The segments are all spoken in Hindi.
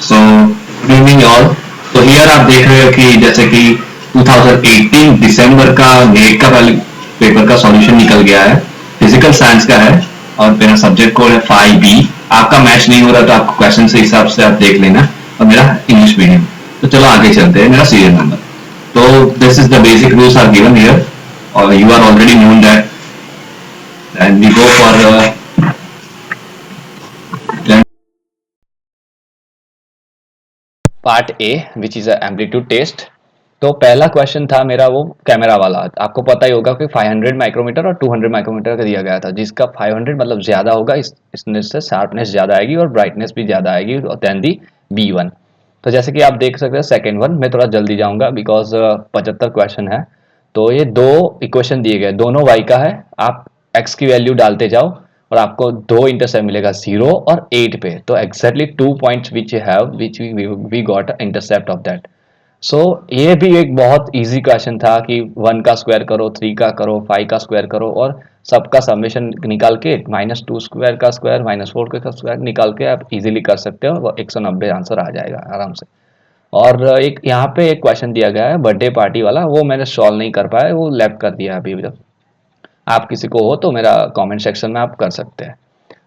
So good evening all. तो हियर आप देख रहे हो कि जैसे कि 2018 दिसंबर का नेट का पेपर का सॉल्यूशन निकल गया है, फिजिकल साइंस का है और मेरा सब्जेक्ट कोड है 5B। आपका मैच नहीं हो रहा तो आपको क्वेश्चन के हिसाब से आप देख लेना, और मेरा इंग्लिश मीडियम। तो चलो आगे चलते हैं, मेरा सीरियल नंबर। तो this is the basic rules are given here, और you are already known that, and we go for part A which is amplitude test. तो पहला क्वेश्चन था मेरा वो कैमरा वाला। आपको पता ही होगा कि 500 माइक्रोमीटर और 200 माइक्रोमीटर का दिया गया था, जिसका 500 मतलब ज़्यादा होगा, इसमें से शार्पनेस ज़्यादा आएगी और ब्राइटनेस भी ज़्यादा आएगी देन दी B1। तो जैसे कि आप देख सकते हैं सेकेंड वन, मैं थोड़ा जल्दी जाऊँगा बिकॉज 75 क्वेश्चन है। तो ये दो इक्वेशन दिए गए, दोनों y का है, आप x की वैल्यू डालते जाओ और आपको दो इंटरसेप्ट मिलेगा 0 और 8 पे। तो exactly 2 points which have which we got intercept of that. So ये भी एक बहुत इजी क्वेश्चन था कि 1 का स्क्वायर करो, 3 का करो, 5 का स्क्वायर करो और सबका समेशन निकाल के -2 स्क्वायर का स्क्वायर -4 का स्क्वायर निकाल के आप इजीली कर सकते हो। 190 आंसर आ जाएगा आराम से। और एक यहाँ पे एक क्वेश्चन दिया गया है बर्थडे पार्टी वाला, वो मैंने सॉल्व नहीं कर पाया, वो लेफ्ट कर दिया अभी। जब आप किसी को हो तो मेरा कमेंट सेक्शन में आप कर सकते हैं।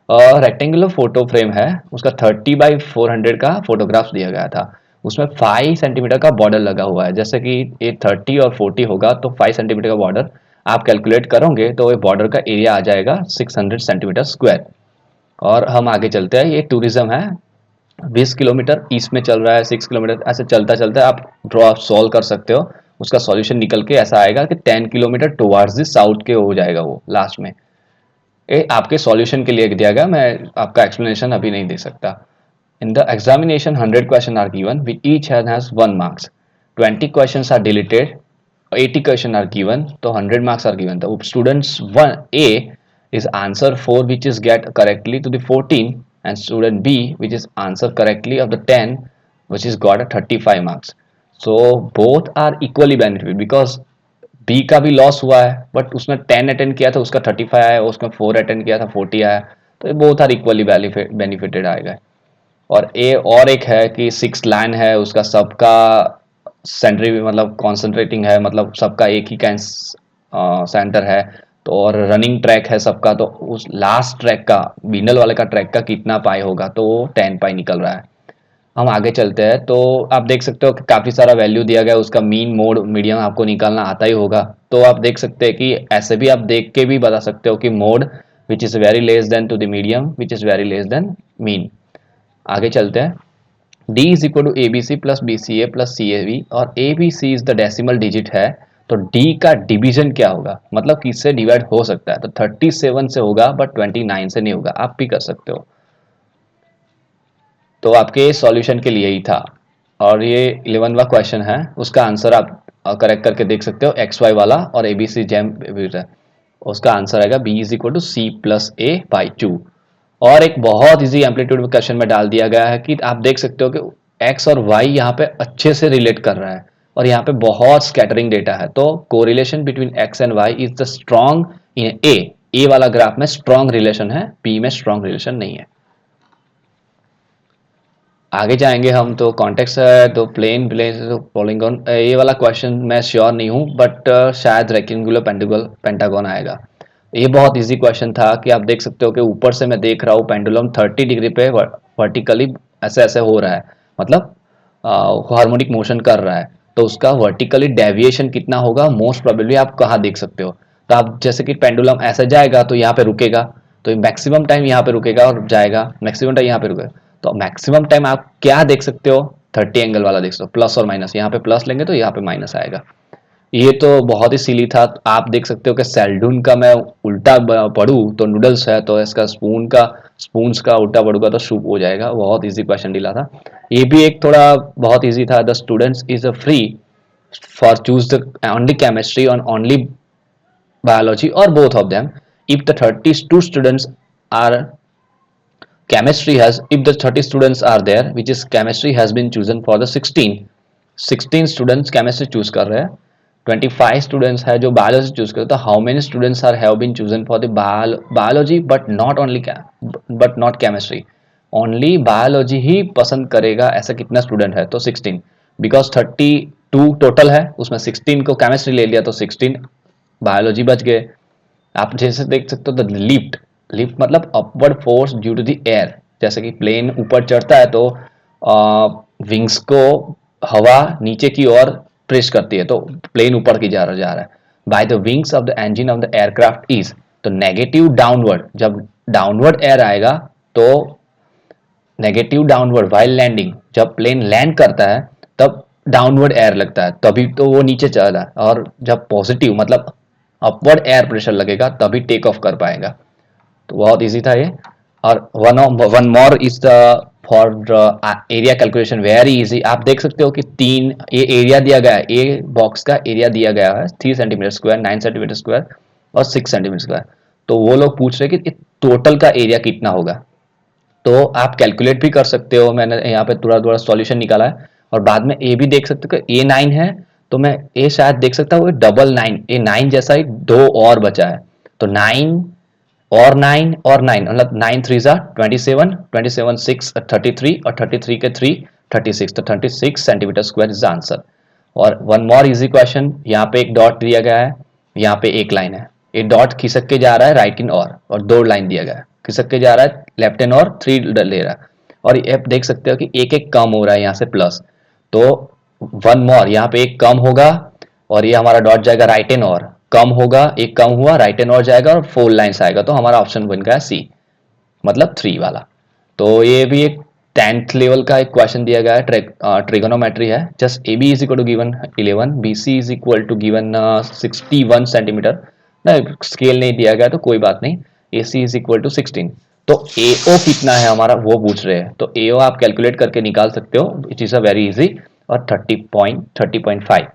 और रेक्टेंगुलर फोटो फ्रेम है, उसका 30x400 का फोटोग्राफ दिया गया था। उसमें 5 सेंटीमीटर का बॉर्डर लगा हुआ है। जैसे कि ये 30 और 40 होगा तो 5 सेंटीमीटर का बॉर्डर आप कैलकुलेट करोगे तो ये बॉर्डर का एरिया आ जाएगा 600 सेंटीमीटर स्क्वायर। और हम आगे चलते हैं, ये टूरिज्म है, 20 किलोमीटर ईस्ट में चल रहा है, 6 किलोमीटर ऐसे चलता चलता आप ड्रॉ सॉल्व कर सकते हो। उसका सॉल्यूशन निकल के ऐसा आएगा कि 10 किलोमीटर टुवर्ड्स द साउथ के हो जाएगा वो लास्ट में। ये आपके सॉल्यूशन के लिए दिया गया, मैं आपका एक्सप्लेनेशन अभी नहीं दे सकता। In the examination 100 question are given which each has 1 marks. 20 questions are deleted, 80 question are given, तो 100 मार्क्स आर गिवन। तो students 1 A is answer 4 which is get correctly to the 14, and student B which is answer correctly of the 10 which is got a 35 marks. So both are equally benefited because B का भी लॉस हुआ है, बट उसने 10 अटेंड किया था उसका 35 आया, उसने 4 अटेंड किया था 40 आया। तो ये बोथ आर इक्वली बेनिफिटेड आएगा। और ए और एक है कि 6 लाइन है उसका, सबका सेंट्री मतलब कॉन्सेंट्रेटिंग है, मतलब सबका एक ही सेंटर है। तो और रनिंग ट्रैक है सबका, तो उस लास्ट ट्रैक का, बीनल वाले का ट्रैक का कितना पाई होगा, तो वो 10 पाई निकल रहा है। हम आगे चलते हैं तो आप देख सकते हो कि काफ़ी सारा वैल्यू दिया गया है, उसका मीन मोड मीडियम आपको निकालना आता ही होगा। तो आप देख सकते हैं कि ऐसे भी आप देख के भी बता सकते हो कि mode which is very less than to the median which is very less than mean. आगे चलते हैं। D is equal to A B C plus B C A plus C A B, और A B C is the decimal digit है। तो डी का डिवीजन क्या होगा, मतलब किससे डिवाइड हो सकता है, तो 37 से होगा बट 29 से नहीं होगा। आप भी कर सकते हो। तो आपके सॉल्यूशन के लिए ही था। और ये 11वां क्वेश्चन है, उसका आंसर आप करेक्ट करके देख सकते हो, एक्स वाई वाला और ए बी सी जैम है। उसका आंसर आएगा B is equal to C plus A by 2। और एक बहुत इजी एम्पलीट्यूड क्वेश्चन में डाल दिया गया है कि आप देख सकते हो कि एक्स और वाई यहाँ पे अच्छे से रिलेट कर रहा है और यहाँ पे बहुत स्कैटरिंग डेटा है। तो correlation between X and Y is the strong in A वाला ग्राफ में स्ट्रॉन्ग रिलेशन है, बी में स्ट्रॉन्ग रिलेशन नहीं है। आगे जाएंगे हम तो कॉन्टेक्स्ट है, तो प्लेन प्लेन तो पॉलीगॉन, ये वाला क्वेश्चन मैं श्योर नहीं हूँ बट शायद रेक्टेंगुलर पेंटागन आएगा। ये बहुत इजी क्वेश्चन था कि आप देख सकते हो कि ऊपर से मैं देख रहा हूँ पेंडुलम 30 डिग्री पे वर्टिकली ऐसे ऐसे हो रहा है, मतलब हार्मोनिक मोशन कर रहा है। तो उसका वर्टिकली डेविएशन कितना होगा, मोस्ट प्रोबेबली आप कहाँ देख सकते हो। तो आप जैसे कि पेंडुलम ऐसे जाएगा तो यहाँ पे रुकेगा, तो मैक्सिमम टाइम यहाँ पे रुकेगा और जाएगा, मैक्सिमम टाइम यहाँ पे रुकेगा। तो मैक्सिमम टाइम आप क्या देख सकते हो, 30 एंगल वाला देख सकते हो, प्लस और माइनस। यहाँ पे प्लस लेंगे तो यहाँ पे माइनस आएगा। ये तो बहुत ही सिली था। आप देख सकते हो कि सेल्डून का मैं उल्टा पढ़ूँ तो नूडल्स है, तो इसका स्पून्स का उल्टा पढ़ूंगा तो सूप हो जाएगा। बहुत इजी क्वेश्चन डिला था। ये भी एक थोड़ा बहुत इजी था। The students is a free for choose the only chemistry और only biology or both of them if the 32 students are chemistry has, if the 30 students are there which is chemistry has been chosen for the 16 students chemistry choose कर रहे हैं, 25 students है जो biology choose कर रहे हैं। तो how many students are have been chosen for the biology but not only but not chemistry, only biology ही पसंद करेगा ऐसा कितना स्टूडेंट है, तो 16, बिकॉज 32 टोटल है, उसमें 16 को केमिस्ट्री ले लिया तो 16 बायोलॉजी बच गए। आप जैसे देख सकते हो द लिफ्ट, लिफ्ट मतलब upward force due to the air, जैसे कि प्लेन ऊपर चढ़ता है तो विंग्स को हवा नीचे की ओर प्रेस करती है तो प्लेन ऊपर की जा रहा है। By the wings of the engine of the aircraft is, तो नेगेटिव डाउनवर्ड, जब डाउनवर्ड एयर आएगा तो नेगेटिव डाउनवर्ड वाइल लैंडिंग, जब प्लेन लैंड करता है तब डाउनवर्ड एयर लगता है, तभी तो वो नीचे चल रहा है। और जब पॉजिटिव मतलब अपवर्ड एयर प्रेशर लगेगा तभी टेक ऑफ कर पाएगा। तो बहुत इजी था ये। और one more is the for area calculation, very easy. आप देख सकते हो कि तीन ये एरिया दिया गया है, ए बॉक्स का एरिया दिया गया है 3 सेंटीमीटर स्क्वायर, 9 सेंटीमीटर स्क्वायर और 6 सेंटीमीटर स्क्वायर। तो वो लोग पूछ रहे हैं कि टोटल का एरिया कितना होगा, तो आप कैलकुलेट भी कर सकते हो। मैंने यहाँ पे थोड़ा थोड़ा सॉल्यूशन निकाला है। और बाद में ए भी देख सकते हो कि A9 है, तो मैं ए शायद देख सकता हूँ डबल 9, A9 जैसा ही दो और बचा है, तो 9 और 9 और 9 मतलब 9 3 जा 27, 27 6 33 और 33 के 3 36, तो 36 centimetre square is the answer. और वन मोर इजी क्वेश्चन, यहाँ पे एक डॉट दिया गया है, यहाँ पे एक लाइन है, ये डॉट खिसक के जा रहा है राइट इन और दो लाइन दिया गया है, खिसक के जा रहा है लेफ्ट इन और 3 ले रहा है। और ये आप देख सकते हो कि एक एक कम हो रहा है यहाँ से प्लस, तो वन मोर यहाँ पे एक कम होगा और ये हमारा डॉट जाएगा राइट इन और कम होगा, एक कम हुआ राइट इन और जाएगा और 4 लाइन्स आएगा, तो हमारा ऑप्शन बन गया सी, मतलब 3 वाला। तो ये भी एक 10th लेवल का एक क्वेश्चन दिया गया है, ट्रिगोनोमेट्री है। Just A B is equal to given 11, B C is equal to given 61 centimetre, नहीं स्केल नहीं दिया गया तो कोई बात नहीं, A C is equal to 16। तो ए ओ कितना है हमारा वो पूछ रहे हैं, तो ए ओ आप कैलकुलेट करके निकाल सकते हो, it is a very easy. और 30.5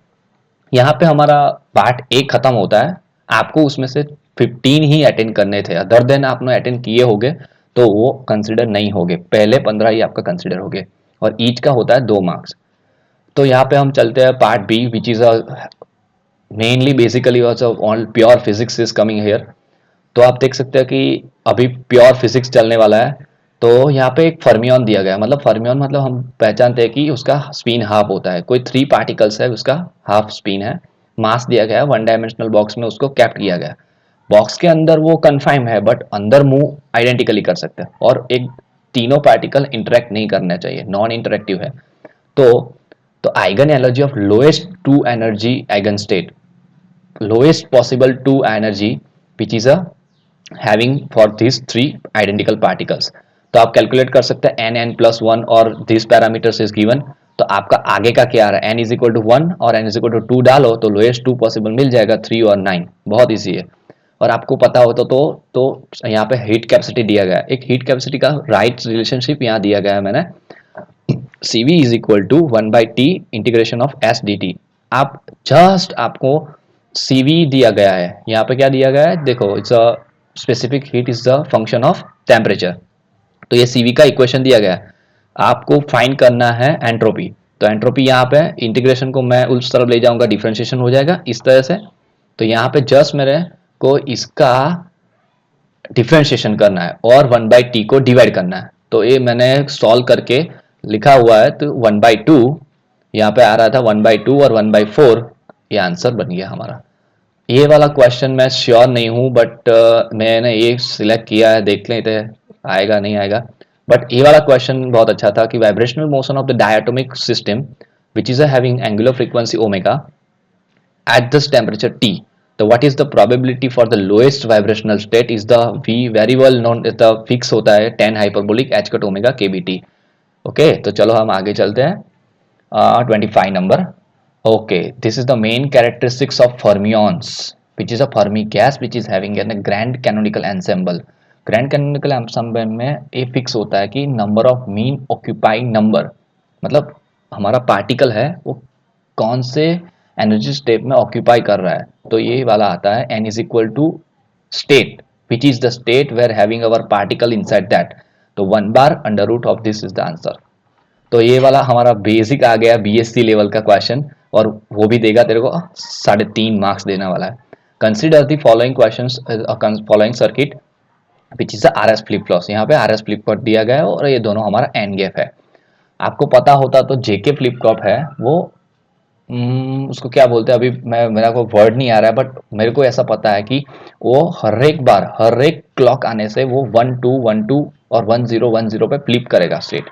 यहाँ पे हमारा पार्ट एक खत्म होता है। आपको उसमें से 15 ही अटेंड करने थे, अदर देन आपने अटेंड किए होगे तो वो कंसिडर नहीं होगे, पहले 15 ही आपका कंसिडर होगे और ईच का होता है 2 मार्क्स। तो यहाँ पे हम चलते हैं part B which is a mainly basically all pure physics is coming here. तो आप देख सकते हैं कि अभी प्योर फिजिक्स चलने वाला है। तो यहाँ पे एक फर्मियन दिया गया है, मतलब फर्मियन मतलब हम पहचानते हैं कि उसका स्पिन हाफ होता है, कोई 3 पार्टिकल्स है उसका हाफ स्पिन है, मास दिया गया है, वन डायमेंशनल बॉक्स में उसको कैप्ट किया गया है। बॉक्स के अंदर वो कन्फाइम है बट अंदर मूव आइडेंटिकली कर सकते हैं, और एक तीनों पार्टिकल इंटरेक्ट नहीं करना चाहिए, नॉन इंटरेक्टिव है। तो eigen energy of lowest to energy eigen state, lowest possible two energy which is a having for these three identical particles। तो आप कैलकुलेट कर सकते हैं n+1 और दिस पैरामीटर्स इज गिवन। तो आपका आगे का क्या आ रहा है, n इज इक्वल टू 1 और n इज इक्वल टू 2 डालो तो लोएस्ट 2 पॉसिबल मिल जाएगा, 3 और 9, बहुत ईजी है। और आपको पता हो तो यहाँ पे हीट कैपेसिटी दिया गया है, एक हीट कैपेसिटी का राइट रिलेशनशिप यहाँ दिया गया है मैंने, CV is equal to 1/T integration of S/dt। आप जस्ट आपको CV दिया गया है, यहाँ पे क्या दिया गया है देखो, it's a specific heat is the function of temperature. तो ये CV का इक्वेशन दिया गया है, आपको फाइंड करना है एंट्रोपी। तो एंट्रोपी यहाँ पे इंटीग्रेशन को मैं उस तरफ ले जाऊंगा, डिफरेंशिएशन हो जाएगा इस तरह से। तो यहाँ पे जस्ट मेरे को इसका डिफरेंशिएशन करना है और 1/T को डिवाइड करना है। तो ये मैंने सॉल्व करके लिखा हुआ है, तो 1/2 यहाँ पे आ रहा था, 1/2 और 1/4, ये आंसर बन गया हमारा। ये वाला क्वेश्चन मैं श्योर नहीं हूँ बट मैंने ये सिलेक्ट किया है, देख लेते हैं आएगा नहीं आएगा। बट ये वाला क्वेश्चन बहुत अच्छा था कि vibrational motion of the diatomic system which is having angular frequency omega at this temperature T. So what is the probability for the lowest vibrational state is the V, very well known as the fix होता है 10 hyperbolic h cut omega kBt। Okay तो चलो हम आगे चलते हैं 25 number. Okay this is the main characteristics of fermions which is a Fermi gas which is having a grand canonical ensemble। Grand canonical ensemble में ये फिक्स होता है कि number of mean occupying number, मतलब हमारा पार्टिकल है वो कौन से एनर्जी स्टेट में ऑक्यूपाई कर रहा है। तो ये वाला आता है n is equal to state which is the state where having our particle inside that. तो 1 बार under root of this is the answer. तो ये वाला हमारा बेसिक आ गया BSc लेवल का क्वेश्चन, और वो भी देगा तेरे को 3.5 मार्क्स देने वाला है। Consider the following questions, following circuit which is R S flip flop. यहाँ पे आर एस फ्लिप फ्लॉप दिया गया है और ये दोनों हमारा एंड गेप है। आपको पता होता तो जेके फ्लिप फ्लॉप है वो उसको क्या बोलते हैं, अभी मैं मेरा को वर्ड नहीं आ रहा है, बट मेरे को ऐसा पता है कि वो हर एक बार हर एक क्लॉक आने से वो 1 2 और 1 0 1 0 पे फ्लिप करेगा स्टेट।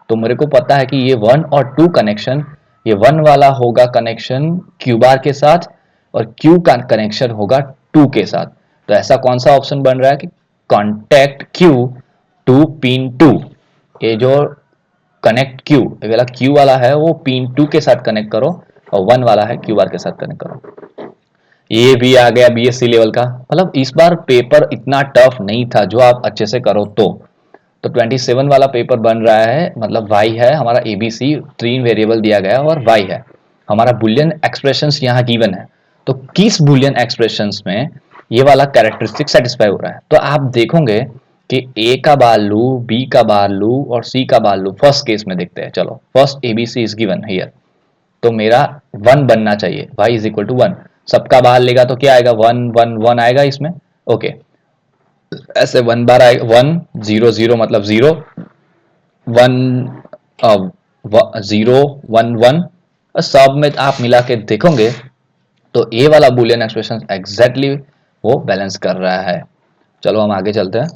तो मेरे को पता है कि ये 1 और 2 कनेक्शन, ये 1 वाला होगा कनेक्शन क्यू बार के साथ और क्यू का कनेक्शन होगा 2 के साथ। तो ऐसा कौन सा ऑप्शन बन रहा है कि कॉन्टेक्ट क्यू टू पिन 2, ये जो कनेक्ट क्यू, ये वाला क्यू वाला है वो पिन 2 के साथ कनेक्ट करो और 1 वाला है क्यू आर के साथ कनेक्ट करो। ये भी आ गया बीएससी लेवल का। मतलब इस बार पेपर इतना टफ नहीं था जो आप अच्छे से करो तो 27 वाला पेपर बन रहा है, मतलब y है हमारा एबीसी, 3 वेरिएबल दिया गया और y है हमारा बुलियन एक्सप्रेशंस यहाँ गिवन है। तो किस बुलियन एक्सप्रेशंस में ये वाला कैरेक्टरिस्टिक सेटिस्फाई हो रहा है, तो आप देखोगे कि ए का बार लू, बी का बार लू और सी का बार लू। फर्स्ट केस में देखते हैं, चलो first ABC is given here, तो मेरा 1 बनना चाहिए, y इज इक्वल टू 1। सबका बाहर लेगा तो क्या आएगा, 1 1 1 आएगा इसमें। ओके, ऐसे 1 बार आएगा, 1 0 0 मतलब 0, 1 0 1 1, सब में आप मिला के देखोगे तो ए वाला बुलियन एक्सप्रेशन एग्जैक्टली वो बैलेंस कर रहा है। चलो हम आगे चलते हैं।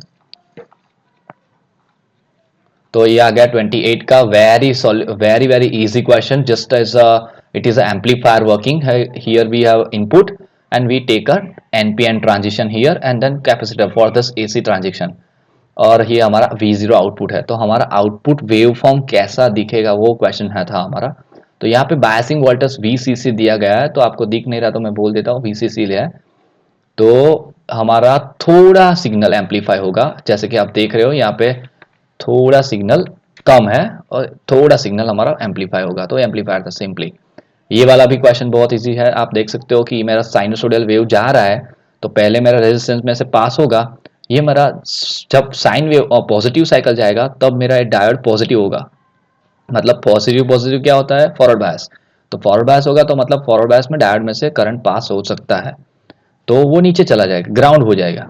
तो ये आ गया 28 का very very very easy question, just as it is amplifier working here we have input and we take a NPN transition here and then capacitor for this AC transition, और ये हमारा V0 आउटपुट है। तो हमारा आउटपुट वेव फॉर्म कैसा दिखेगा वो क्वेश्चन है था हमारा। तो यहाँ पे बायसिंग वोल्टेज VCC दिया गया है, तो आपको दिख नहीं रहा तो मैं बोल देता हूँ VCC है। तो हमारा थोड़ा सिग्नल एम्पलीफाई होगा, जैसे कि आप देख रहे हो यहाँ पे थोड़ा सिग्नल कम है और थोड़ा सिग्नल हमारा एम्पलीफाई होगा, तो एम्पलीफायर था सिंपली। ये वाला भी क्वेश्चन बहुत इजी है, आप देख सकते हो कि मेरा साइनसोडियल वेव जा रहा है तो पहले मेरा रेजिस्टेंस में से पास होगा, ये मेरा जब साइन वेव और पॉजिटिव साइकिल जाएगा तब मेरा डायोड पॉजिटिव होगा। मतलब पॉजिटिव पॉजिटिव क्या होता है, फॉरवर्ड बायस। तो फॉरवर्ड बायस होगा तो मतलब फॉरवर्ड बायस में डायोड में से करंट पास हो सकता है, तो वो नीचे चला जाएगा, ग्राउंड हो जाएगा।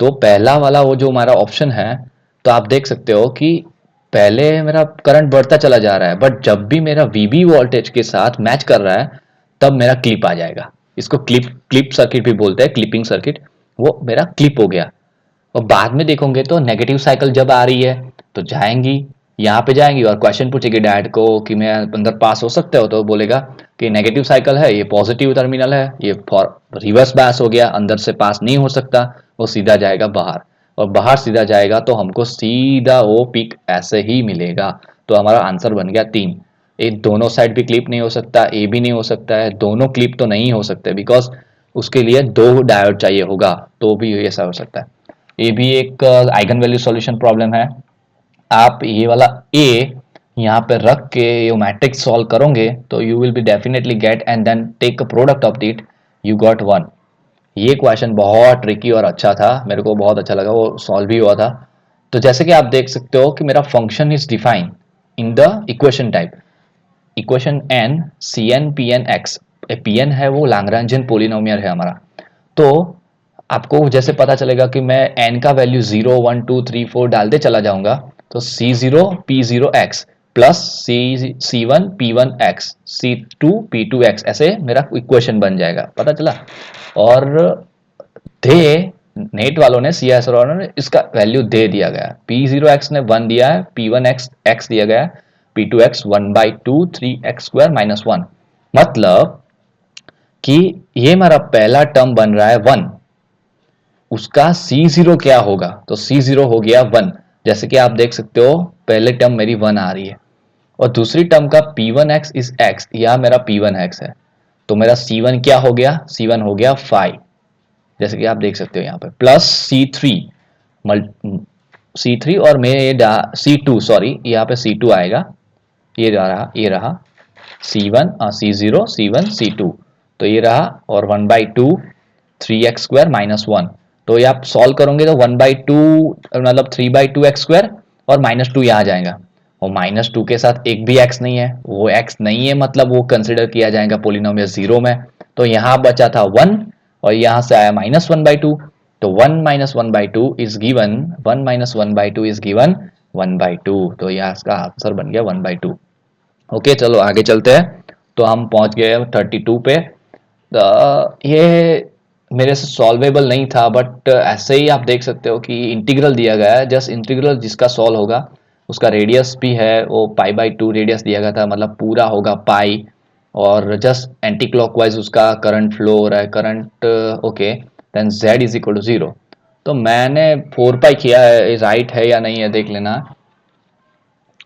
तो पहला वाला वो जो हमारा ऑप्शन है, तो आप देख सकते हो कि पहले मेरा करंट बढ़ता चला जा रहा है, बट जब भी मेरा वीबी वोल्टेज के साथ मैच कर रहा है तब मेरा क्लिप आ जाएगा। इसको क्लिप सर्किट भी बोलते हैं, क्लिपिंग सर्किट। वो मेरा क्लिप हो गया। और बाद में देखोगे तो नेगेटिव साइकिल जब आ रही है तो जाएंगी, यहाँ पे जाएंगी और क्वेश्चन पूछेगी डैड को कि मैं अंदर पास हो सकते हो, तो बोलेगा कि नेगेटिव साइकिल है, ये पॉजिटिव टर्मिनल है, ये फॉर रिवर्स बायस हो गया, अंदर से पास नहीं हो सकता, वो सीधा जाएगा बाहर, और बाहर सीधा जाएगा तो हमको सीधा वो पिक ऐसे ही मिलेगा। तो हमारा आंसर बन गया 3। ये दोनों साइड भी क्लिप नहीं हो सकता, ए भी नहीं हो सकता है, दोनों क्लिप तो नहीं हो सकते बिकॉज उसके लिए 2 डायोड चाहिए होगा, तो भी ऐसा हो सकता है। ये भी एक आइगन वैल्यू सॉल्यूशन प्रॉब्लम है। आप ये वाला ए यहाँ पे रख के ये मैट्रिक्स सॉल्व करोगे तो you will be definitely get and then take a product of it, you got 1। ये क्वेश्चन बहुत ट्रिकी और अच्छा था, मेरे को बहुत अच्छा लगा, वो सॉल्व भी हुआ था। तो जैसे कि आप देख सकते हो कि मेरा function is defined in the equation type, equation n cn pn x। pn है वो लैग्रेंजियन पोलिनोमियल है हमारा। तो आपको जैसे पता चलेगा कि मैं n का वैल्यू 0 1 2 3 4 डालते चला जाऊंगा, तो c0 p0 x plus c1 p1 x c2 p2 x, ऐसे मेरा इक्वेशन बन जाएगा, पता चला। और दे नेट वालों ने, सी एस वालों ने इसका वैल्यू दे दिया गया, p0x ने 1 दिया है, p1x x दिया गया है, p2x 1/2 3x² -1। मतलब कि ये मेरा पहला टर्म बन रहा है 1, उसका C0 क्या होगा, तो C0 हो गया 1। जैसे कि आप देख सकते हो पहले टर्म मेरी 1 आ रही है और दूसरी टर्म का p1x इज x, यह मेरा p1x है, तो मेरा C1 क्या हो गया, C1 हो गया 5, जैसे कि आप देख सकते हो यहाँ पे, प्लस C3 और मेरे C2, सॉरी यहाँ पे C2 आएगा, ये रहा C1 C0 C1 C2, तो ये रहा, और 1/2 3x² -1। तो ये आप सॉल्व करोगे तो 1/2 मतलब 3/2x² और -2 यहाँ जाएगा, और -2 के साथ एक भी x नहीं है, वो x नहीं है मतलब वो कंसिडर किया जाएगा पोलिनोमियल 0 में। तो यहाँ बचा था 1 और यहाँ से आया -1/2, तो 1 minus 1/2 is given 1 minus 1/2 is given 1/2, तो यहाँ इसका आंसर बन गया 1/2। ओके, चलो आगे चलते हैं। तो हम पहुंच गए 32 पे। ये मेरे से सॉल्वेबल नहीं था, बट ऐसे ही आप देख सकते हो कि इंटीग्रल दिया गया है। जस्ट इंटीग्रल जिसका सॉल्व होगा उसका रेडियस भी है वो π/2 रेडियस दिया गया था, मतलब पूरा होगा पाई, और जस्ट एंटी क्लॉकवाइज उसका करंट फ्लो हो रहा है, current. Okay, then z is equal to 0। तो मैंने 4 पाई किया है, राइट है या नहीं है देख लेना।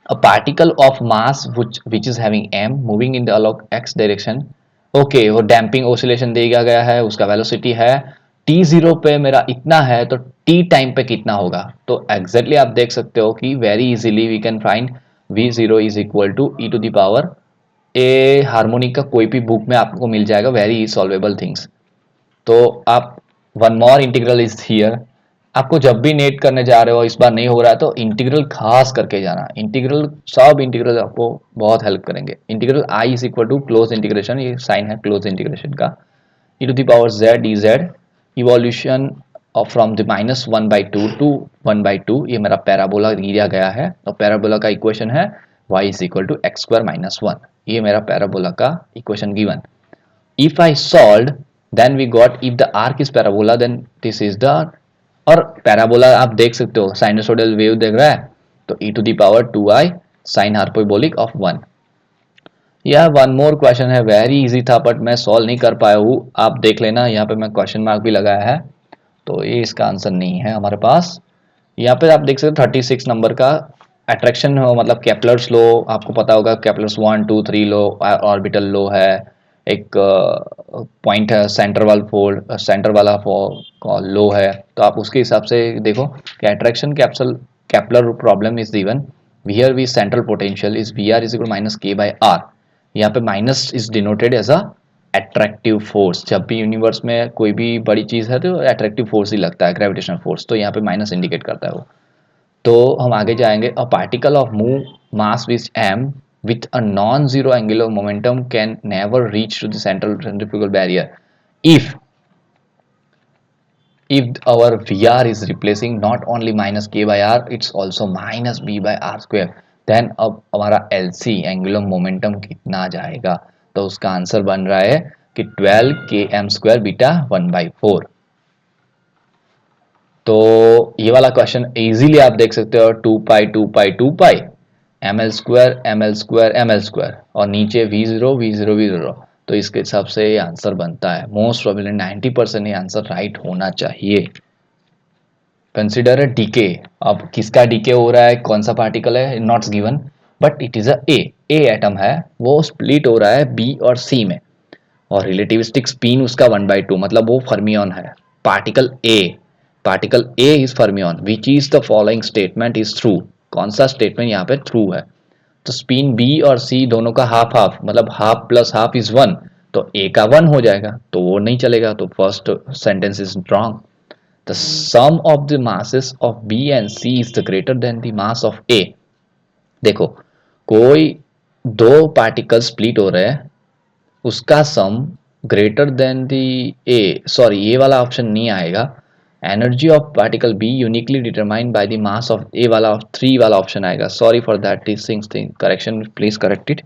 A particle of mass which is having m moving in the along x direction। Okay, वो डैम्पिंग ओसिलेशन दिया गया है, उसका वेलोसिटी है t0 पे मेरा इतना है, तो t टाइम पे कितना होगा। तो एग्जैक्टली आप देख सकते हो कि very easily we can find v0 is equal to e to the power A. Harmonic का कोई भी बुक में आपको मिल जाएगा, वेरी सॉल्वेबल थिंग्स। तो आप one more integral is here. आपको जब भी नेट करने जा रहे हो, इस बार नहीं हो रहा है तो इंटीग्रल खास करके जाना। इंटीग्रल, सब इंटीग्रल आपको बहुत हेल्प करेंगे। Integral I is equal to close integration, ये साइन है क्लोज इंटीग्रेशन का, e to the power z dz evolution of from the -1/2 to 1/2। ये मेरा पैराबोला दिया गया है, और पैराबोला का इक्वेशन है y is equal to x² - 1। ये मेरा पैराबोला का equation given. if I solved, then we got if the arc is parabola then this is the, और पैराबोला आप देख सकते हो साइनसोइडल वेव देख रहा है, तो e to the power 2i sine hyperbolic of 1। यह वन मोर क्वेश्चन है, वेरी इजी था बट मैं सॉल्व नहीं कर पाया हूँ, आप देख लेना। यहाँ पे मैं क्वेश्चन मार्क भी लगाया है, तो ये इसका आंसर नहीं है हमारे पास। यहाँ पे आप देख सकते हो 36 नंबर का अट्रैक्शन हो, मतलब केपलर्स लो, आपको पता होगा केपलर्स 1 2 3 लो, ऑर्बिटल लो है, एक पॉइंट है सेंटर वाला फोल्ड, सेंटर वाला लो है। तो आप उसके हिसाब से देखो कि अट्रैक्शन कैप्सल Kepler problem is given here V central potential is V R is equal minus K by R. यहाँ पे minus is denoted as a attractive force. जब भी यूनिवर्स में कोई भी बड़ी चीज है तो अट्रैक्टिव फोर्स ही लगता है, ग्रेविटेशनल फोर्स, तो यहाँ पे माइनस इंडिकेट करता है वो। तो हम आगे जाएंगे। A particle of move mass which m with a non-zero angular momentum can never reach to the central centrifugal barrier if our vr is replacing not only minus k by r, it's also minus b by r square, then अब हमारा LC एंगुलर मोमेंटम कितना जाएगा। तो उसका आंसर बन रहा है कि 12 km² बीटा 1/4। तो ये वाला क्वेश्चन इजीली आप देख सकते हो, 2 पाई 2 पाई 2 पाई ml² ml² ml², और नीचे v0 v0 v0। तो इसके हिसाब से ये आंसर बनता है। मोस्ट प्रोबेबली 90% ये आंसर राइट होना चाहिए। Consider a decay. अब किसका डीके हो रहा है, कौन सा पार्टिकल है, not's given, but it is a a atom है, वो स्प्लिट हो रहा है बी और सी में, और रिलेटिविस्टिक स्पिन उसका 1/2, मतलब वो फर्मियन है। Particle A is fermion, which is the following statement is true. कौन सा स्टेटमेंट यहाँ पे ट्रू है। तो स्पिन बी और सी दोनों का हाफ हाफ, मतलब हाफ प्लस हाफ इज 1, तो ए का 1 हो जाएगा, तो वो नहीं चलेगा, तो first sentence is wrong. The sum of the masses of B and C is the greater than the mass of A। देखो, कोई दो पार्टिकल स्प्लिट हो रहे हैं, उसका sum greater than the A, sorry ये वाला ऑप्शन नहीं आएगा। Energy of particle be uniquely determined by the mass of A वाला 3 वाला ऑप्शन आएगा। Sorry for that thing correction, please correct it.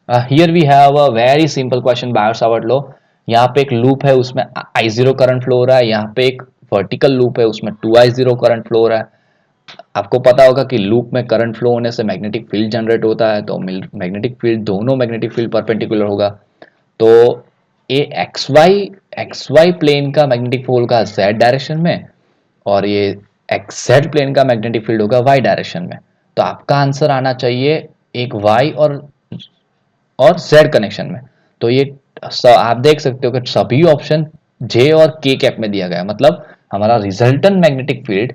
Here we have a very simple question, Biot Savart law. यहाँ पे एक लूप है, उसमें I0 करंट फ्लो हो रहा है, यहाँ पे एक वर्टिकल लूप है, उसमें 2I0 करंट फ्लो हो रहा है। आपको पता होगा कि लूप में करंट फ्लो होने से मैग्नेटिक फील्ड जनरेट होता है, तो मैग्नेटिक फील्ड, दोनों मैग्नेटिक फील्ड परपेंडिकुलर होगा। तो ये एक्स वाई प्लेन का मैग्नेटिक फील्ड होगा जेड डायरेक्शन में, और ये एक्स जेड प्लेन का मैग्नेटिक फील्ड होगा वाई डायरेक्शन में। तो आपका आंसर आना चाहिए एक वाई और जेड कनेक्शन में। तो ये आप देख सकते हो कि सभी ऑप्शन जे और के कैप में दिया गया है, मतलब हमारा रिजल्टेंट मैग्नेटिक फील्ड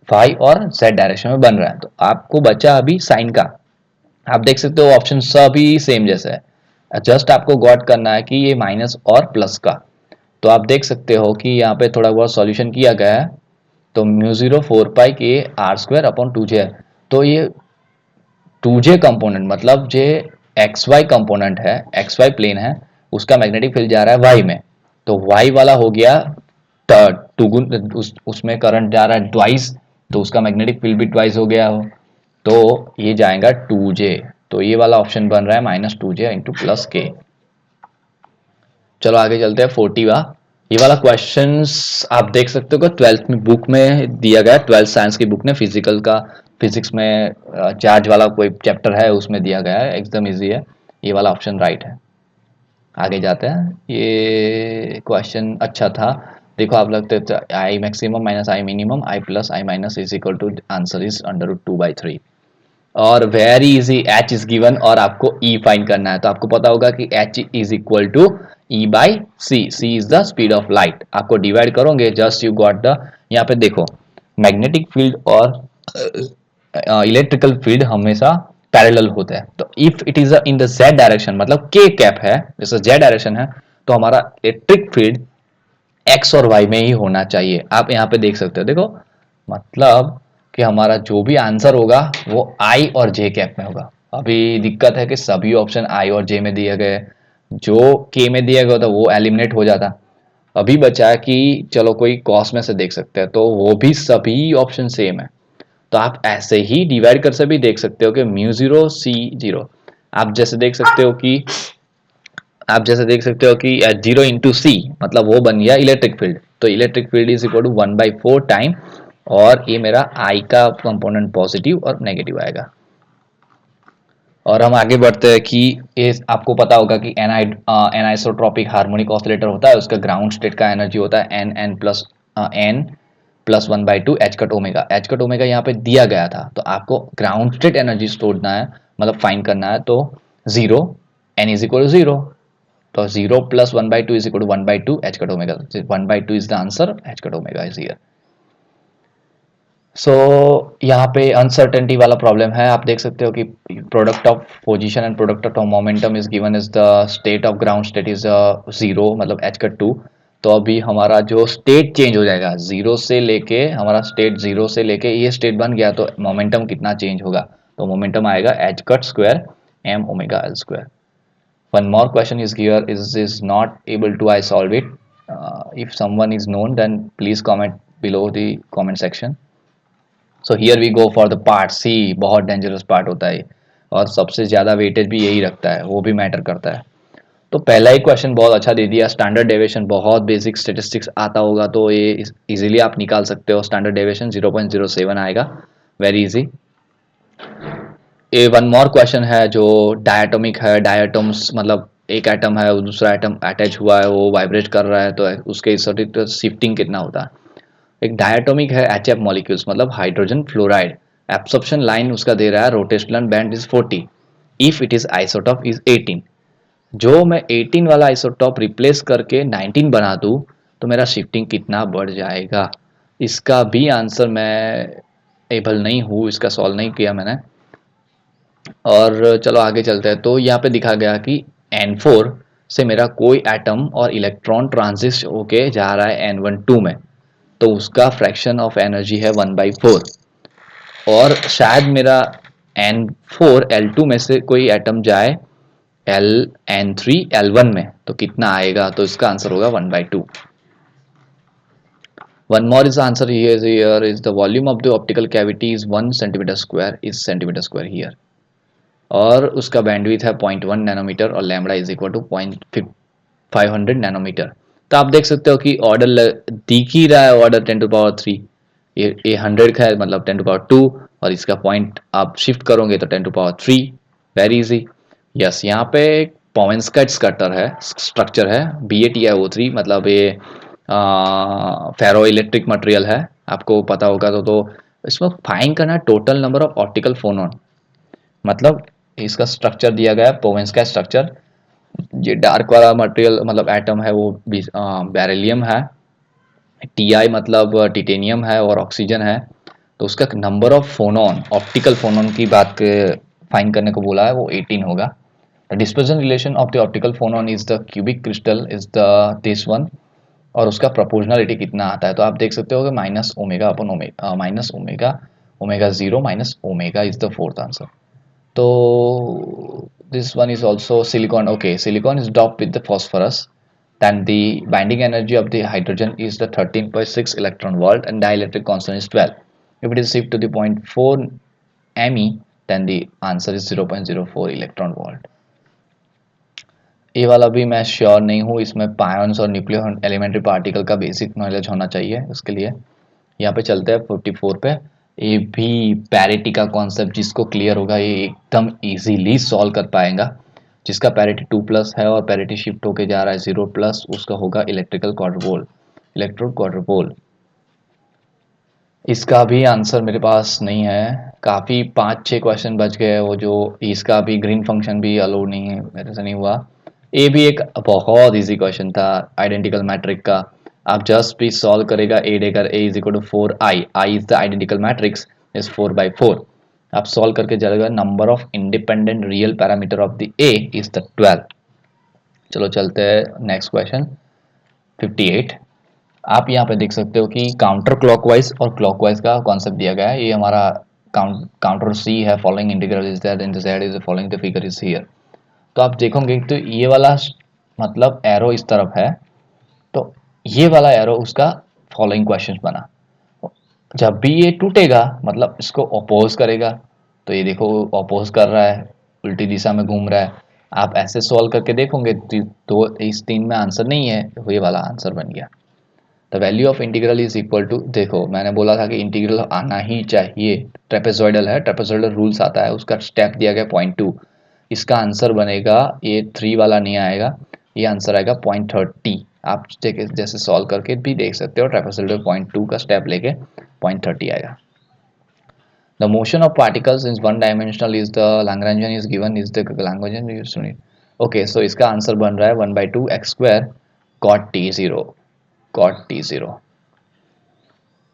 वाई और जेड डायरेक्शन में बन रहा है। तो आपको बचा अभी साइन का। आप देख सकते हो ऑप्शन सभी सेम जैसे है, जस्ट आपको गॉट करना है कि ये माइनस और प्लस का। तो आप देख सकते हो कि यहाँ पे थोड़ा बहुत सॉल्यूशन किया गया है। तो म्यू 4 पाई के r² अपॉन 2j है। तो ये 2j कंपोनेंट, मतलब जे एक्स वाई कंपोनेंट है, एक्स वाई प्लेन है, उसका मैग्नेटिक फील्ड जा रहा है वाई में, तो वाई वाला हो गया टू गुण उसमें करंट जा रहा है ट्वाइस, तो उसका मैग्नेटिक फील्ड भी ट्वाइस हो गया हो, तो ये जाएगा 2J। तो ये वाला ऑप्शन बन रहा है -2J इंटू प्लस के। चलो आगे चलते हैं 40वां। ये वाला क्वेश्चंस आप देख सकते हो कि 12th में बुक में दिया गया है, 12th साइंस की बुक में फिजिकल का, फिजिक्स में चार्ज वाला कोई चैप्टर है उसमें दिया गया है, एकदम इजी है। ये वाला ऑप्शन राइट है। आगे जाते हैं। ये क्वेश्चन अच्छा था। देखो आप लगते थे I maximum minus I minimum I plus I minus is equal to answer is √2/3। और very easy, H is given और आपको ई फाइंड करना है। तो आपको पता होगा कि H is equal to E by C, C is the speed of light. आपको डिवाइड करोगे जस्ट यू गॉट द, यहाँ पे देखो मैग्नेटिक फील्ड और इलेक्ट्रिकल फील्ड हमेशा पैरेलल होते हैं। तो if it is in the Z direction, मतलब के कैप है, जैसे जेड डायरेक्शन है, तो हमारा इलेक्ट्रिक फील्ड एक्स और वाई में ही होना चाहिए। आप यहाँ पे देख सकते हो, देखो मतलब कि हमारा जो भी आंसर होगा वो आई और जे कैप में होगा। अभी दिक्कत है कि सभी ऑप्शन आई और जे में दिए गए, जो के में दिया गया था वो एलिमिनेट हो जाता। अभी बचा है कि चलो कोई कॉस में से देख सकते हैं, तो वो भी सभी ऑप्शन सेम है। तो आप ऐसे ही डिवाइड कर से भी देख सकते हो कि μ0 C0। आप जैसे देख सकते हो कि जीरो इंटू सी मतलब वो बन गया इलेक्ट्रिक फील्ड। तो electric field is equal to 1/4 time, और ये मेरा आई का कंपोनेंट पॉजिटिव और नेगेटिव आएगा। और हम आगे बढ़ते हैं कि ये आपको पता होगा कि एनाइसोट्रॉपिक हार्मोनिक ऑसिलेटर होता है, उसका ग्राउंड स्टेट का एनर्जी होता है n+1/2 H cut omega. H cut omega यहाँ पे दिया गया था, तो आपको ग्राउंड स्टेट एनर्जी तोड़ना है, मतलब फाइंड करना है। तो 0, n इज इक्वल टू 0, तो 0 + 1/2 is equal to 1/2 H cut omega. 1/2 is the answer, H cut omega is here. So यहाँ पे अनसर्टेनिटी वाला प्रॉब्लम है। आप देख सकते हो कि product of position and product of momentum is given is the state of ground state is 0, मतलब एच का 2। तो अभी हमारा जो स्टेट चेंज हो जाएगा, जीरो से लेके हमारा स्टेट, जीरो से लेके ये स्टेट बन गया, तो मोमेंटम कितना चेंज होगा? तो मोमेंटम आएगा H cut square m omega l square. One more question is here, is not able to I solve it. If someone is known, then please comment below the comment section. So here we go for the part C. बहुत डेंजरस पार्ट होता है और सबसे ज़्यादा वेटेज भी यही रखता है, वो भी मैटर करता है। तो पहला ही क्वेश्चन बहुत अच्छा दे दिया। स्टैंडर्ड डेविएशन, बहुत बेसिक स्टेटिस्टिक्स आता होगा तो ये इजीली आप निकाल सकते हो। स्टैंडर्ड डेविएशन 0.07 आएगा, वेरी इजी। ये वन मोर क्वेश्चन है जो डायटोमिक है। डायटोम्स मतलब एक एटम है, दूसरा एटम अटैच हुआ है, वो वाइब्रेट कर रहा है, तो उसके शिफ्टिंग कितना होता है? एक डायटोमिक है HF मॉलिक्यूल्स, मतलब हाइड्रोजन फ्लोराइड। एब्सॉर्प्शन लाइन उसका दे रहा है, rotational band is 40, if it is isotope is 18। जो मैं 18 वाला आइसोटॉप रिप्लेस करके 19 बना दूं तो मेरा शिफ्टिंग कितना बढ़ जाएगा? इसका भी आंसर मैं एबल नहीं हूँ, इसका सॉल्व नहीं किया मैंने। और चलो आगे चलते हैं। तो यहाँ पे दिखा गया कि N4 से मेरा कोई एटम और इलेक्ट्रॉन ट्रांजिट होके जा रहा है N12 में, तो उसका फ्रैक्शन ऑफ एनर्जी है 1/4। और शायद मेरा N4 L2 में से कोई एटम जाए N3 L1 में, तो कितना आएगा? तो इसका आंसर होगा 1/2। One more is answer here is the volume of the optical cavity is 1 centimeter square is centimeter square here। और उसका बैंडविड्थ है 0.1 नैनोमीटर और lambda is equal to 0.500 nanometre. तो आप देख सकते हो कि ऑर्डर दिख ही रहा है, ऑर्डर 10⁻3। ये 100 का है, मतलब 10⁻2, और इसका पॉइंट आप शिफ्ट करोगे तो 10⁻3। Very easy. यस, यहाँ पे पोवेंस्काइट स्कटर है, स्ट्रक्चर है BaTiO3, मतलब ये फेरो इलेक्ट्रिक मटेरियल है। आपको पता होगा तो इसमें फाइंड करना है टोटल नंबर ऑफ ऑप्टिकल फोनॉन। मतलब इसका स्ट्रक्चर दिया गया है पोवेंस्काइट स्ट्रक्चर। ये डार्क वाला मटेरियल मतलब एटम है वो बेरिलियम है, Ti मतलब टिटेनियम है, और ऑक्सीजन है। तो उसका नंबर ऑफ फोनॉन, ऑप्टिकल फोनॉन की बात फाइंड करने को बोला है, वो 18 होगा। The dispersion relation of the optical phonon is the cubic crystal is the this one. और उसका प्रोपोर्शनलिटी कितना आता है? तो आप देख सकते हो कि -ω/ω, -ω/0 -ω इज द फोर्थ आंसर। तो this one is also silicon. Okay, silicon is doped with the phosphorus, then the binding energy of the hydrogen is the 13.6 electron volt and dielectric constant is 12. If it is shift to the 0.4 ME, then the answer is 0.04 electron volt. ये वाला भी मैं श्योर नहीं हूँ, इसमें पायन्स और न्यूक्लियर एलिमेंट्री पार्टिकल का बेसिक नॉलेज होना चाहिए उसके लिए। यहाँ पे चलते हैं 44 पे। ये भी पैरिटी का कॉन्सेप्ट जिसको क्लियर होगा ये एकदम इजीली सॉल्व कर पाएगा। जिसका पैरिटी 2+ है और पैरिटी शिफ्ट होके जा रहा है 0+, उसका होगा इलेक्ट्रिकल क्वाड्रुपोल, इलेक्ट्रो क्वाड्रुपोल। इसका भी आंसर मेरे पास नहीं है, काफ़ी 5-6 क्वेश्चन बच गए। वो जो इसका भी ग्रीन फंक्शन भी अलाउड नहीं है, मेरे से नहीं हुआ। ये भी एक बहुत इजी क्वेश्चन था आइडेंटिकल मैट्रिक का। आप जस्ट भी सॉल्व करेगा, ए देकर A is equal to 4i, I is the identical matrix is 4/4। आप सॉल्व करके जाएगा number of independent real parameter of the A is the 12। चलो चलते हैं नेक्स्ट क्वेश्चन 58। आप यहाँ पे देख सकते हो कि काउंटर क्लॉकवाइज और क्लॉकवाइज का कॉन्सेप्ट दिया गया है। ये हमारा काउंटर सी है, following integral is that in the Z is following the figure is here. तो आप देखोगे तो ये वाला मतलब एरो इस तरफ है, तो ये वाला एरो उसका फॉलोइंग क्वेश्चन बना। जब भी ये टूटेगा मतलब इसको अपोज करेगा, तो ये देखो अपोज कर रहा है, उल्टी दिशा में घूम रहा है। आप ऐसे सॉल्व करके देखोगे तो इस 3 में आंसर नहीं है, ये वाला आंसर बन गया। The value of integral is equal to, देखो मैंने बोला था कि इंटीग्रल आना ही चाहिए। ट्रेपेजॉइडल है, ट्रेपेजॉइडल रूल्स आता है, उसका स्टेप दिया गया 0.2। इसका आंसर बनेगा, ये 3 वाला नहीं आएगा, ये आंसर आएगा 0.30। आप जैसे सॉल्व करके भी देख सकते हो, ट्रेपेजॉइडल 0.2 का स्टेप लेके 0.30 आएगा। The motion of particles in one dimensional is the Lagrangian is given is the Lagrangian used to it. Okay, so इसका आंसर बन रहा है 1/2 x² cot t0, cot t0।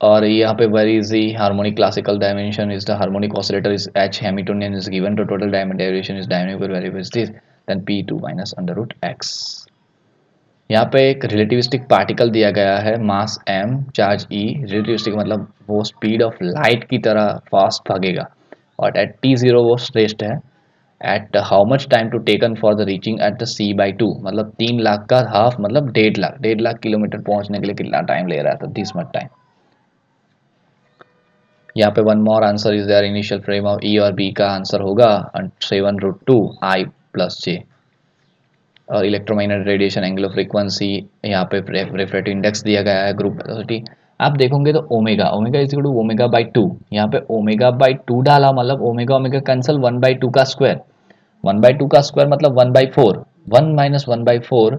और यहाँ पे very easy, harmonic classical dimension is the harmonic oscillator is h Hamiltonian is given to total dimension derivation is dynamic variable is this, then p2 minus √x। यहाँ पे एक रिलेटिविस्टिक पार्टिकल दिया गया है, mass m, charge e। Relativistic मतलब वो स्पीड ऑफ लाइट की तरह फास्ट भागेगा और एट t0 वो श्रेष्ठ है। At how much time to taken for the reaching at the c/2, मतलब 3 लाख का हाफ मतलब 1.5 लाख किलोमीटर पहुंचने के लिए कितना टाइम ले रहा था, दिस मच टाइम। यहाँ पे one more answer is there, initial frame of E और बी का आंसर होगा 7√2 i + j। और इलेक्ट्रोमैग्नेटिक रेडिएशन एंगुलर फ्रीक्वेंसी, यहाँ पे रिफ्रैक्टिव इंडेक्स दिया गया है, ग्रुप वेलोसिटी। आप देखोगे तो omega, omega is equal to omega by two. यहाँ पे ओमेगा/2 डाला मतलब ओमेगा ओमेगा कैंसिल, 1/2 का स्क्वायर, 1/2 का स्क्वायर मतलब 1/4, 1 - 1/4,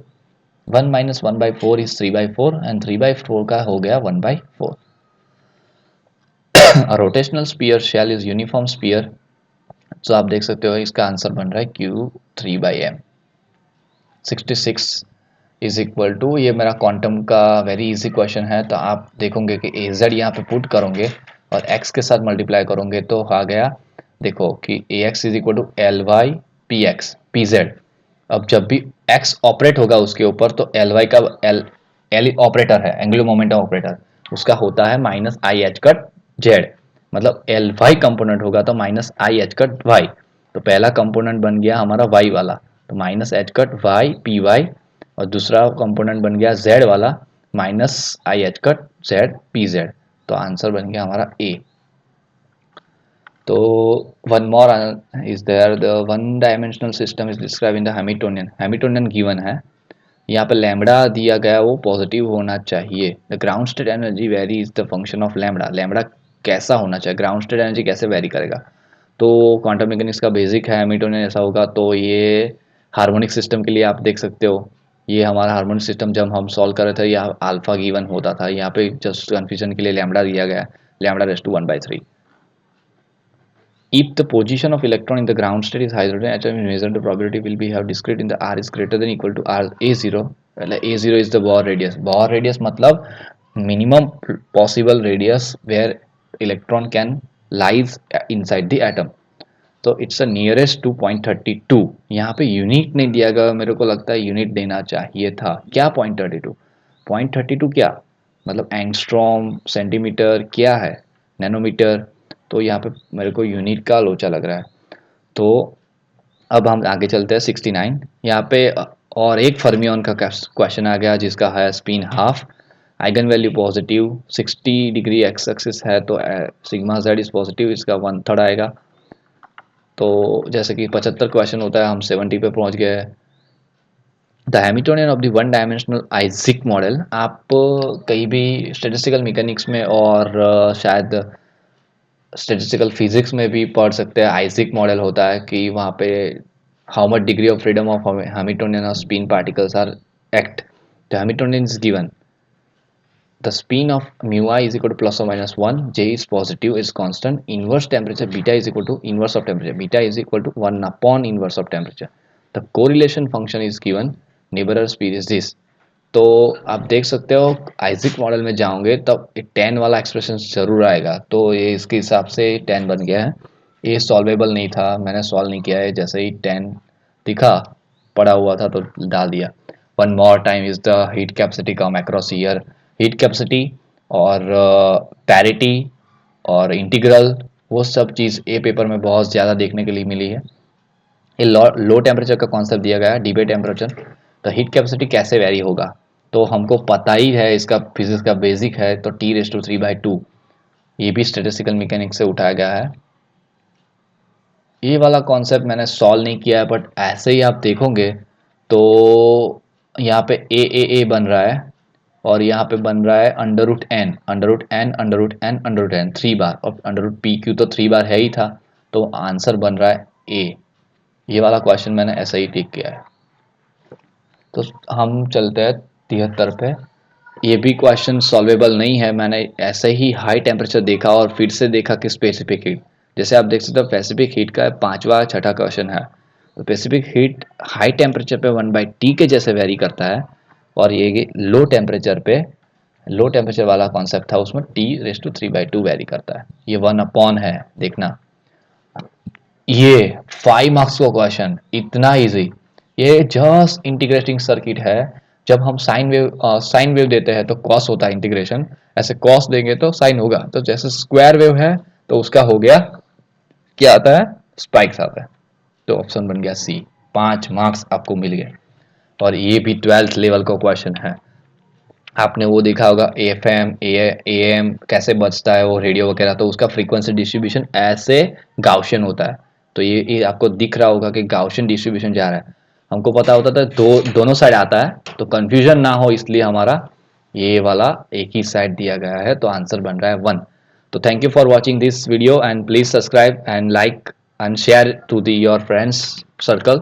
1 - 1/4 इज 3/4 एंड 3/4 का हो गया 1/4। A rotational sphere shell is uniform sphere, तो आप देख सकते हो इसका आंसर बन रहा है Q3/m। 66 इज इक्वल टू, ये मेरा क्वांटम का वेरी इजी क्वेश्चन है, तो आप देखोगे कि AZ यहाँ पे पुट करोगे और x के साथ मल्टीप्लाई करोगे तो आ गया, देखो कि AX is equal to LY PX PZ। अब जब भी x ऑपरेट होगा उसके ऊपर तो LY का L ऑपरेटर है, एंगुलर मोमेंटम ऑपरेटर, उसका होता है -IH/z। मतलब LY कंपोनेंट होगा तो -IH/y। तो पहला कंपोनेंट बन गया हमारा y वाला, तो -H/y py, और दूसरा कंपोनेंट बन गया z वाला -IH/z pz। तो आंसर बन गया हमारा A। तो one more is there, the one dimensional system is describe in the Hamiltonian, Hamiltonian given है। यहाँ पे लैम्बडा दिया गया वो पॉजिटिव होना चाहिए। The ground state energy very is the function of lambda, lambda कैसा होना चाहिए, ग्राउंड स्टेट एनर्जी कैसे वेरी करेगा। तो क्वांटम मैकेनिक्स का बेसिक है, हैमिल्टनियन ऐसा होगा। तो ये हार्मोनिक सिस्टम के लिए आप देख सकते हो, ये हमारा हार्मोनिक सिस्टम जब हम सॉल्व कर रहे थे यहाँ अल्फा गिवन होता था, यहाँ पे जस्ट कन्फ्यूजन के लिए लैम्बडा दिया गया, lambda raise to 1/3। If the position of electron in the ground state is hydrogen atom is measured, the probability will be have discrete in the r is greater than equal to r a0। a0 is the Bohr radius, Bohr radius मतलब minimum possible radius where electron can lies inside the atom। तो इट्स अ नियरेस्ट टू 0.32। यहाँ पे यूनिट नहीं दिया गया, मेरे को लगता है यूनिट देना चाहिए था। क्या 0.32, 0.32 क्या मतलब एंगस्ट्रॉम, सेंटीमीटर क्या है, नैनोमीटर। तो यहाँ पे मेरे को यूनिट का लोचा लग रहा है। तो अब हम आगे चलते हैं 69। यहाँ पे और एक फर्मियन का क्वेश्चन आ गया जिसका है spin half, eigen value positive, 60 degree x axis है तो सिग्मा जेड इज पॉजिटिव, इसका 1/3 आएगा। तो जैसे कि 75 क्वेश्चन होता है, हम 70 पे पहुंच गए। The Hamiltonian of the one dimensional Ising model, आप कहीं भी स्टेटिस्टिकल मैकेनिक्स में और शायद स्टेटिस्टिकल फिजिक्स में भी पढ़ सकते हैं। आइजिक मॉडल होता है कि वहाँ पे how much degree of freedom of Hamiltonian और spin particles are act. The Hamiltonian is given the spin of mu I is equal to plus or minus 1, J is positive, is constant, inverse temperature beta is equal to inverse of temperature, beta is equal to 1 upon inverse of temperature, the correlation function is given, neighbor speed is this। तो आप देख सकते हो आइजिक मॉडल में जाओगे तब एक tan वाला एक्सप्रेशन जरूर आएगा, तो ये इसके हिसाब से tan बन गया है। ये सॉल्वेबल नहीं था, मैंने सॉल्व नहीं किया है, जैसे ही tan दिखा पड़ा हुआ था तो डाल दिया। One more time is the heat capacity come across year. Heat capacity और पैरिटी और इंटीग्रल, वो सब चीज़ ए पेपर में बहुत ज़्यादा देखने के लिए मिली है। ये लो टेम्परेचर का कॉन्सेप्ट दिया गया है, डीबे टेम्परेचर। तो हीट कैपेसिटी कैसे वेरी होगा, तो हमको पता ही है, इसका फिजिक्स का बेसिक है, तो T⁻3/2, ये भी स्टेटिस्टिकल मैकेनिक्स से उठाया गया है। ये वाला कॉन्सेप्ट मैंने सॉल्व नहीं किया है, बट ऐसे ही आप देखोगे तो यहाँ पे ए बन रहा है और यहाँ पे बन रहा है √n √n 3 बार, और √PQ तो 3 बार है ही था, तो आंसर बन रहा है ए। ये वाला क्वेश्चन मैंने ऐसा ही टिक किया है। तो हम चलते हैं 73 पे। ये भी क्वेश्चन सॉल्वेबल नहीं है, मैंने ऐसे ही हाई टेम्परेचर देखा और फिर से देखा कि स्पेसिफिक हीट, जैसे आप देख सकते हो स्पेसिफिक हीट का 5वां 6ठा क्वेश्चन है। तो स्पेसिफिक हीट हाई टेम्परेचर पे 1/T के जैसे वेरी करता है, और ये लो टेम्परेचर वाला कॉन्सेप्ट था, उसमें T⁻3/2 वेरी करता है। ये 1 है, देखना। ये 5 मार्क्स का क्वेश्चन, इतना इजी। ये जस्ट इंटीग्रेटिंग सर्किट है। जब हम साइन वेव देते हैं तो कॉस होता है इंटीग्रेशन, ऐसे कॉस देंगे तो साइन होगा। तो जैसे स्क्वायर वेव है तो उसका हो गया, क्या आता है, स्पाइक्स आता है। तो ऑप्शन बन गया सी। 5 मार्क्स आपको मिल गए। और ये भी 12th लेवल का क्वेश्चन है। आपने वो देखा होगा एफएम एएम कैसे बजता है वो रेडियो वगैरह, तो उसका फ्रीक्वेंसी डिस्ट्रीब्यूशन ऐसे गाउशियन होता है। तो ये आपको दिख रहा होगा कि गाउशियन डिस्ट्रीब्यूशन जा रहा है। हमको पता होता था दोनों साइड आता है, तो कंफ्यूजन ना हो इसलिए हमारा ये वाला एक ही साइड दिया गया है, तो आंसर बन रहा है 1। तो thank you for watching this video and please subscribe and like and share to the your friends circle.